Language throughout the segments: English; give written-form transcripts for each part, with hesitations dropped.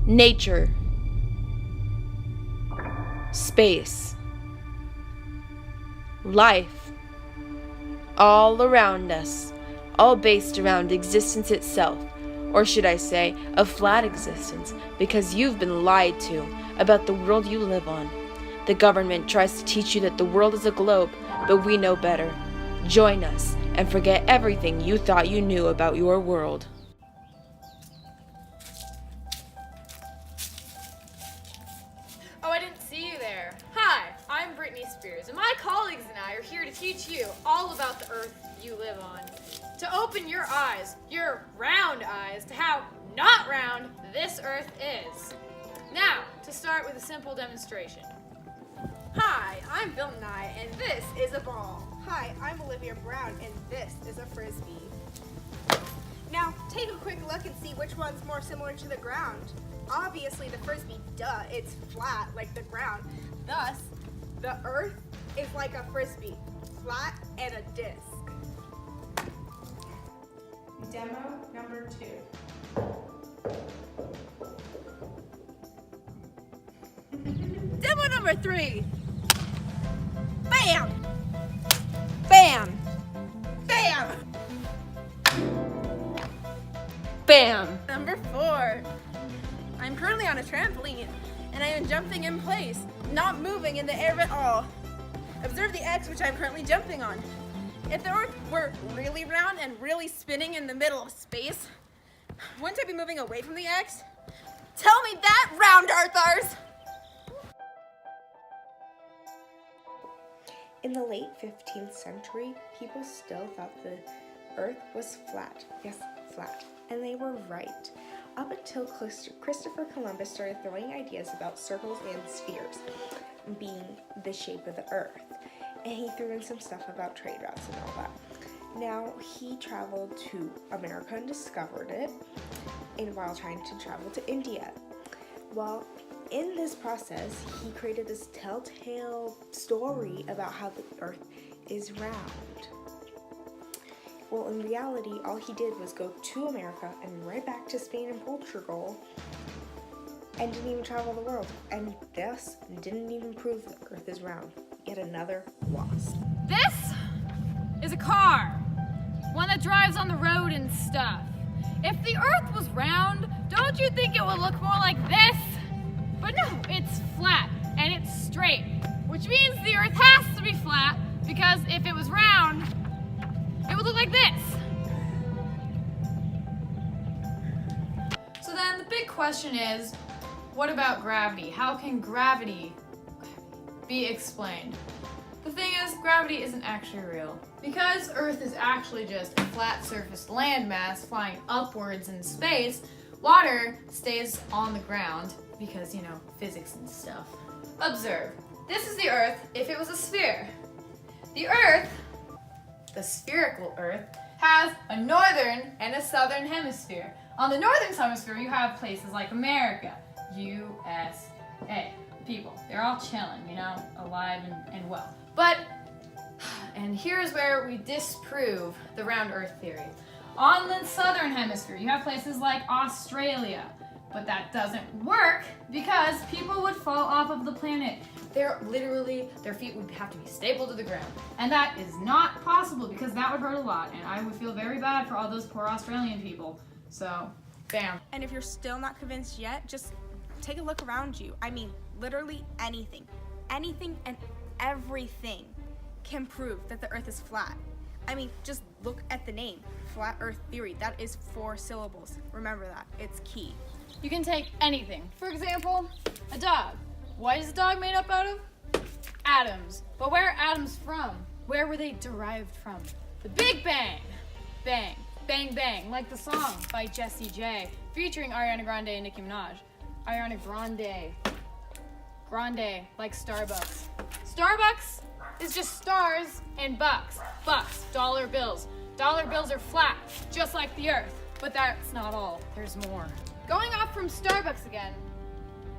nature, space, life, all around us, all based around existence itself, or should I say, a flat existence, because you've been lied to about the world you live on. The government tries to teach you that the world is a globe, but we know better. Join us and forget everything you thought you knew about your world. Oh, I didn't see you there. Hi, I'm Brittany Spears, and my colleagues and I are here to teach you all about the Earth you live on. To open your eyes, your round eyes, to how not round this Earth is. Now, to start with a simple demonstration. Hi, I'm Bill Nye, and this is a ball. Hi, I'm Olivia Brown, and this is a frisbee. Now, take a quick look and see which one's more similar to the ground. Obviously, the frisbee, duh, it's flat like the ground. Thus, the Earth is like a frisbee, flat and a disc. Demo number 2. Demo number 3. Bam! Bam! Bam! Bam! Number 4. I'm currently on a trampoline, and I am jumping in place, not moving in the air at all. Observe the X which I'm currently jumping on. If the Earth were really round and really spinning in the middle of space, wouldn't I be moving away from the X? Tell me that, round Earthers! In the late 15th century, people still thought the Earth was flat. Yes, flat. And they were right. Up until Christopher Columbus started throwing ideas about circles and spheres being the shape of the Earth. And he threw in some stuff about trade routes and all that. Now, he traveled to America and discovered it, and while trying to travel to India. Well, in this process, he created this telltale story about how the Earth is round. Well, in reality, all he did was go to America and right back to Spain and Portugal and didn't even travel the world, and thus didn't even prove the Earth is round. Yet another loss. This is a car, one that drives on the road and stuff. If the Earth was round, don't you think it would look more like this? But no, it's flat and it's straight, which means the Earth has to be flat, because if it was round, it would look like this. So then the big question is, what about gravity? How can gravity be explained? The thing is, gravity isn't actually real. Because Earth is actually just a flat surfaced landmass flying upwards in space, water stays on the ground because, physics and stuff. Observe. This is the Earth if it was a sphere. The Earth, the spherical Earth, has a northern and a southern hemisphere. On the northern hemisphere, you have places like America, USA. People, they're all chilling, alive and well. And here's where we disprove the round Earth theory. On the southern hemisphere, you have places like Australia, but that doesn't work because people would fall off of the planet. Their feet would have to be stapled to the ground. And that is not possible because that would hurt a lot, and I would feel very bad for all those poor Australian people. So, bam. And if you're still not convinced yet, just take a look around you. I mean, literally anything and everything can prove that the Earth is flat. I mean, just look at the name, Flat Earth Theory. That is 4 syllables. Remember that, it's key. You can take anything. For example, a dog. What is a dog made up out of? Atoms. But where are atoms from? Where were they derived from? The Big Bang. Bang. Bang Bang, like the song by Jessie J, featuring Ariana Grande and Nicki Minaj. Ariana Grande. Grande, like Starbucks. Starbucks is just stars and bucks. Bucks, dollar bills. Dollar bills are flat, just like the Earth. But that's not all. There's more. Going off from Starbucks again,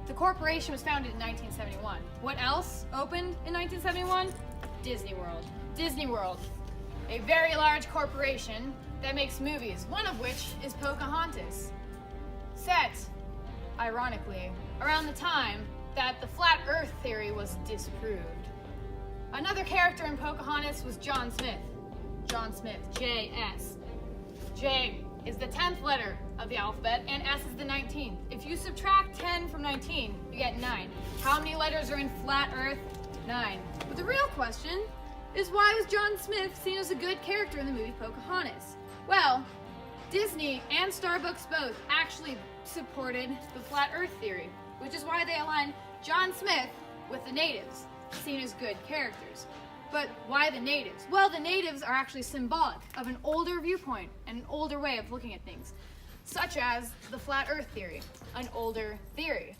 the corporation was founded in 1971. What else opened in 1971? Disney World. Disney World, a very large corporation that makes movies, one of which is Pocahontas. Set, ironically, around the time that the flat earth theory was disproved. Another character in Pocahontas was John Smith. John Smith, J.S. J is the 10th letter of the alphabet, and S is the 19th. If you subtract 10 from 19, you get 9. How many letters are in flat earth? 9. But the real question is, why was John Smith seen as a good character in the movie Pocahontas? Well, Disney and Starbucks both actually supported the flat earth theory, which is why they aligned John Smith with the natives, seen as good characters. But why the natives? Well, the natives are actually symbolic of an older viewpoint and an older way of looking at things, such as the flat earth theory, an older theory.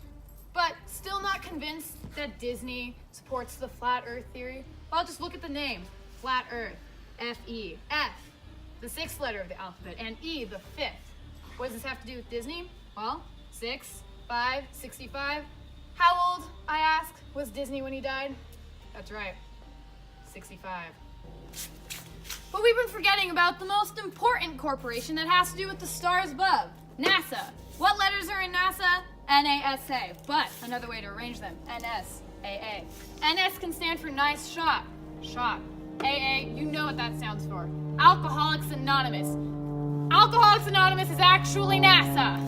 But still not convinced that Disney supports the flat earth theory? Well, just look at the name, flat earth, F-E, F, the 6th letter of the alphabet, and E, the 5th. What does this have to do with Disney? Well, 6, 5, 65. How old, I ask, was Disney when he died? That's right, 65. But we've been forgetting about the most important corporation that has to do with the stars above, NASA. What letters are in NASA? N-A-S-A, but another way to arrange them, N-S-A-A. N-S can stand for nice shot, shot. A-A, you know what that stands for. Alcoholics Anonymous. Alcoholics Anonymous is actually NASA.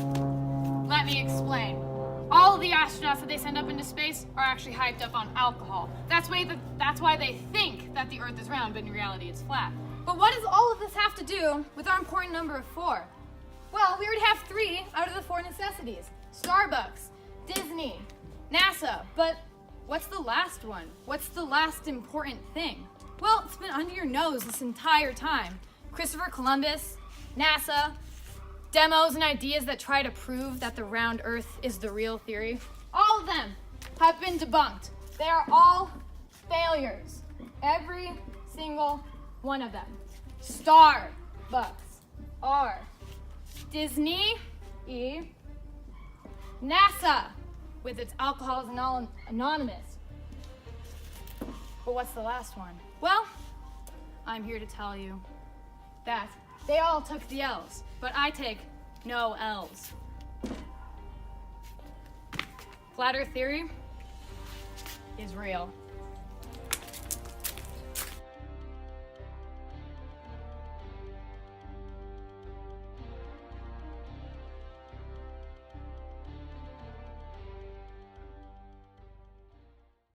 Let me explain. All of the astronauts that they send up into space are actually hyped up on alcohol. That's why they think that the Earth is round, but in reality it's flat. But what does all of this have to do with our important number of 4? Well, we already have 3 out of the 4 necessities. Starbucks, Disney, NASA, but what's the last one? What's the last important thing? Well, it's been under your nose this entire time. Christopher Columbus, NASA, demos and ideas that try to prove that the round Earth is the real theory. All of them have been debunked. They are all failures. Every single one of them. Starbucks, R. Disney, E. NASA, with its Alcoholics Anonymous. But what's the last one? Well, I'm here to tell you that they all took the L's, but I take no L's. Flat Earth theory is real.